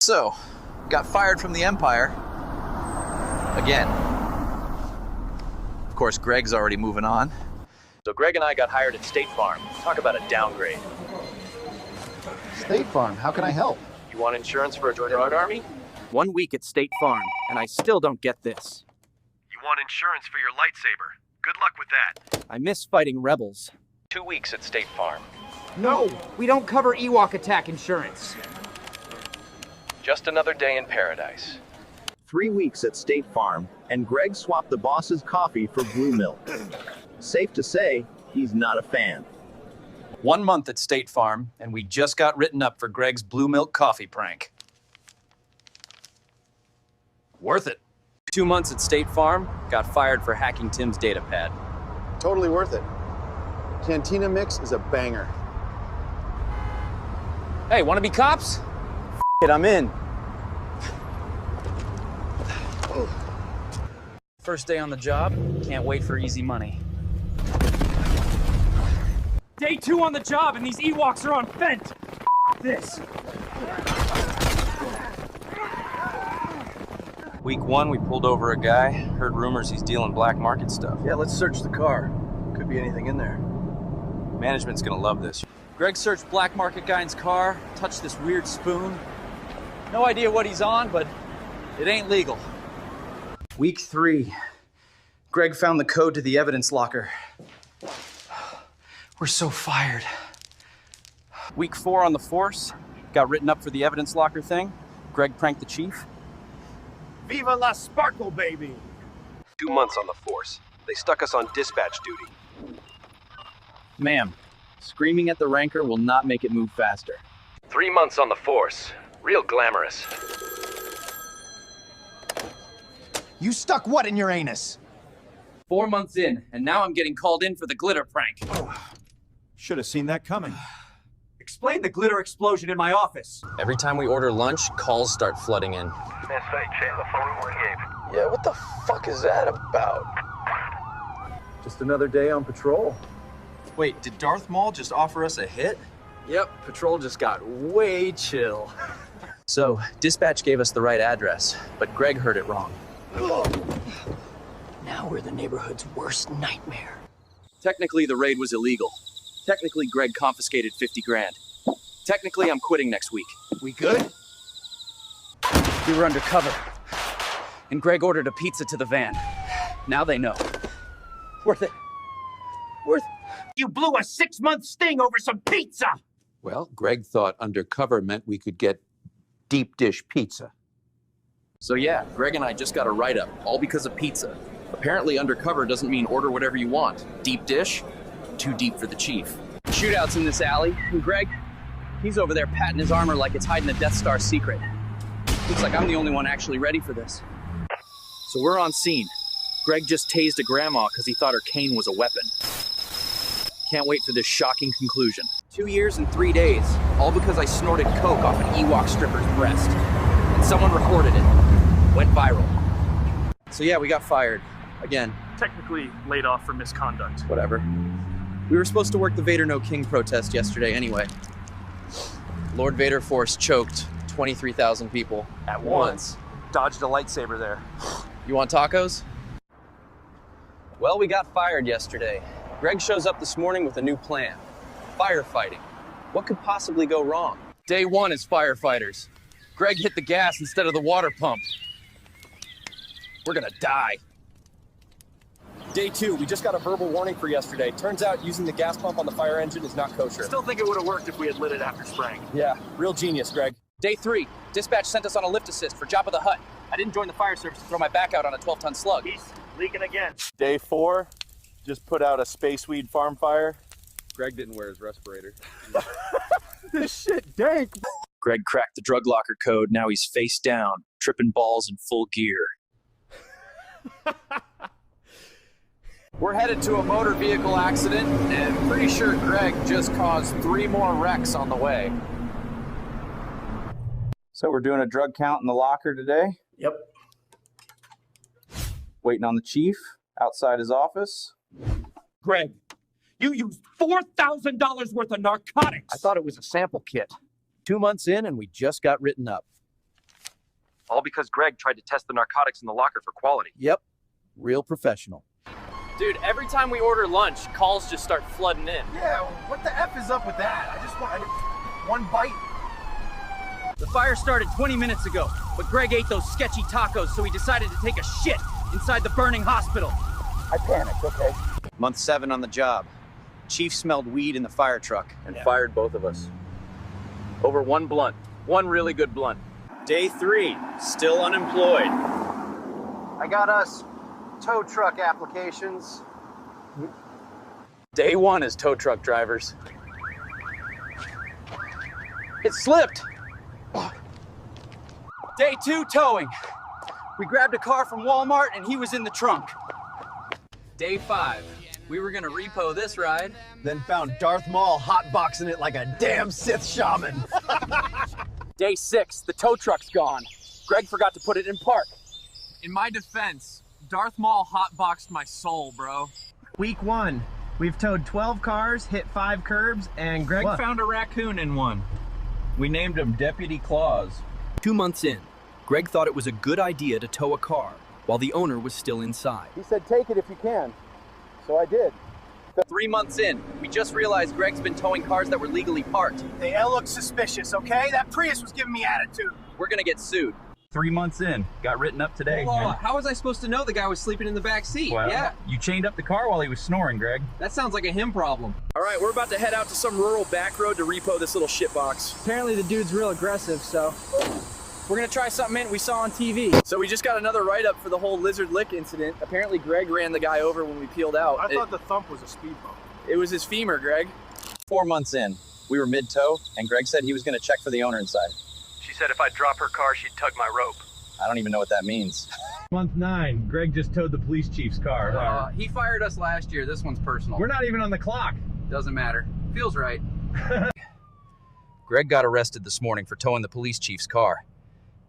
So, got fired from the Empire. Again. Of course, Greg's already moving on. So Greg and I got hired at State Farm. Talk about a downgrade. State Farm, how can I help? You want insurance for a drug army? 1 week at State Farm, and I still don't get this. You want insurance for your lightsaber? Good luck with that. I miss fighting rebels. 2 weeks at State Farm. No, we don't cover Ewok attack insurance. Just another day in paradise. 3 weeks at State Farm, and Greg swapped the boss's coffee for blue milk. Safe to say, he's not a fan. 1 month at State Farm, and we just got written up for Greg's blue milk coffee prank. Worth it. 2 months at State Farm, got fired for hacking Tim's data pad. Totally worth it. Cantina mix is a banger. Hey, wanna be cops? F it, I'm in. First day on the job, can't wait for easy money. Day 2 on the job and these Ewoks are on vent. This. Week 1, we pulled over a guy. Heard rumors he's dealing black market stuff. Yeah, let's search the car. Could be anything in there. Management's gonna love this. Greg searched black market guy's car, touched this weird spoon. No idea what he's on, but it ain't legal. Week 3. Greg found the code to the evidence locker. We're so fired. Week 4 on the force, got written up for the evidence locker thing. Greg pranked the chief. Viva la sparkle, baby! 2 months on the force. They stuck us on dispatch duty. Ma'am, screaming at the ranker will not make it move faster. 3 months on the force. Real glamorous. You stuck what in your anus? 4 months in, and now I'm getting called in for the glitter prank. Should have seen that coming. Explain the glitter explosion in my office. Every time we order lunch, calls start flooding in. Yeah, what the fuck is that about? Just another day on patrol. Wait, did Darth Maul just offer us a hit? Yep, patrol just got way chill. So, dispatch gave us the right address, but Greg heard it wrong. Now we're the neighborhood's worst nightmare. Technically, the raid was illegal. Technically, Greg confiscated 50 grand. Technically, I'm quitting next week. We good? We were undercover, and Greg ordered a pizza to the van. Now they know. Worth it. Worth it. You blew a 6-month sting over some pizza! Well, Greg thought undercover meant we could get deep dish pizza. So yeah, Greg and I just got a write-up, all because of pizza. Apparently undercover doesn't mean order whatever you want. Deep dish, too deep for the chief. Shootouts in this alley, and Greg, he's over there patting his armor like it's hiding a Death Star secret. Looks like I'm the only one actually ready for this. So we're on scene. Greg just tased a grandma because he thought her cane was a weapon. Can't wait for this shocking conclusion. 2 years and 3 days, all because I snorted coke off an Ewok stripper's breast. And someone recorded it. Went viral. So yeah, we got fired. Again. Technically laid off for misconduct. Whatever. We were supposed to work the Vader No King protest yesterday anyway. Lord Vader Force choked 23,000 people at once. Dodged a lightsaber there. You want tacos? Well, we got fired yesterday. Greg shows up this morning with a new plan. Firefighting. What could possibly go wrong? Day 1 is firefighters. Greg hit the gas instead of the water pump. We're gonna die. Day 2, we just got a verbal warning for yesterday. Turns out using the gas pump on the fire engine is not kosher. Still think it would have worked if we had lit it after spraying. Yeah, real genius, Greg. Day 3, dispatch sent us on a lift assist for Jabba the Hutt. I didn't join the fire service to throw my back out on a 12-ton slug. He's leaking again. Day 4, just put out a space weed farm fire. Greg didn't wear his respirator. This shit dank. Greg cracked the drug locker code. Now he's face down, tripping balls in full gear. We're headed to a motor vehicle accident, and pretty sure Greg just caused 3 more wrecks on the way. So we're doing a drug count in the locker today. Yep. Waiting on the chief outside his office. Greg, you used $4,000 worth of narcotics. I thought it was a sample kit. 2 months in, and we just got written up. All because Greg tried to test the narcotics in the locker for quality. Yep. Real professional. Dude, every time we order lunch, calls just start flooding in. Yeah, what the F is up with that? I just wanted one bite. The fire started 20 minutes ago, but Greg ate those sketchy tacos, so he decided to take a shit inside the burning hospital. I panicked, okay? Month 7 on the job. Chief smelled weed in the fire truck. And fired both of us. Over one blunt. One really good blunt. Day 3, still unemployed. I got us tow truck applications. Day 1 as tow truck drivers. It slipped. Day 2 towing. We grabbed a car from Walmart and he was in the trunk. Day 5. We were gonna repo this ride. Then found Darth Maul hotboxing it like a damn Sith shaman. Day 6, the tow truck's gone. Greg forgot to put it in park. In my defense, Darth Maul hotboxed my soul, bro. Week 1, we've towed 12 cars, hit 5 curbs, and Greg Found a raccoon in one. We named him Deputy Claus. 2 months in, Greg thought it was a good idea to tow a car while the owner was still inside. He said, take it if you can. So I did. 3 months in, we just realized Greg's been towing cars that were legally parked. They all look suspicious, okay? That Prius was giving me attitude. We're gonna get sued. 3 months in, got written up today. How was I supposed to know the guy was sleeping in the back seat? Well, you chained up the car while he was snoring, Greg. That sounds like a him problem. All right, we're about to head out to some rural back road to repo this little shitbox. apparently the dude's real aggressive, so We're gonna try something we saw on TV. So we just got another write-up for the whole lizard lick incident. Apparently Greg ran the guy over when we peeled out. I thought the thump was a speed bump. It was his femur, Greg. 4 months in, we were mid-tow, and Greg said he was gonna check for the owner inside. She said if I drop her car, she'd tug my rope. I don't even know what that means. month 9, Greg just towed the police chief's car. He fired us last year. This one's personal. We're not even on the clock. Doesn't matter. Feels right. Greg got arrested this morning for towing the police chief's car.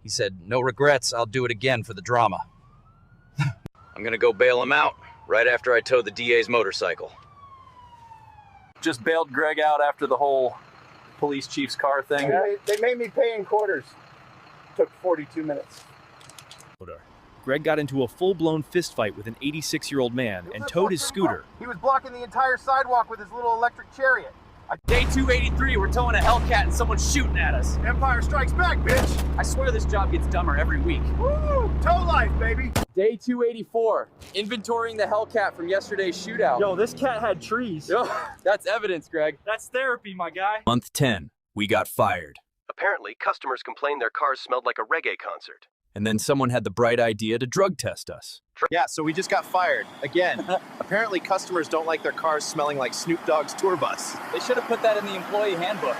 He said, no regrets, I'll do it again for the drama. I'm gonna go bail him out right after I tow the DA's motorcycle. Just bailed Greg out after the whole police chief's car thing. They made me pay in quarters. Took 42 minutes. Greg got into a full-blown fistfight with an 86-year-old man and towed his scooter. He was blocking the entire sidewalk with his little electric chariot. Day 283, we're towing a Hellcat and someone's shooting at us. Empire Strikes Back, bitch! I swear this job gets dumber every week. Woo! Tow life, baby! Day 284, inventorying the Hellcat from yesterday's shootout. Yo, this cat had trees. Yo, that's evidence, Greg. That's therapy, my guy. Month 10, we got fired. Apparently, customers complained their cars smelled like a reggae concert. And then someone had the bright idea to drug test us. Yeah, so we just got fired. Again. Apparently customers don't like their cars smelling like Snoop Dogg's tour bus. They should have put that in the employee handbook.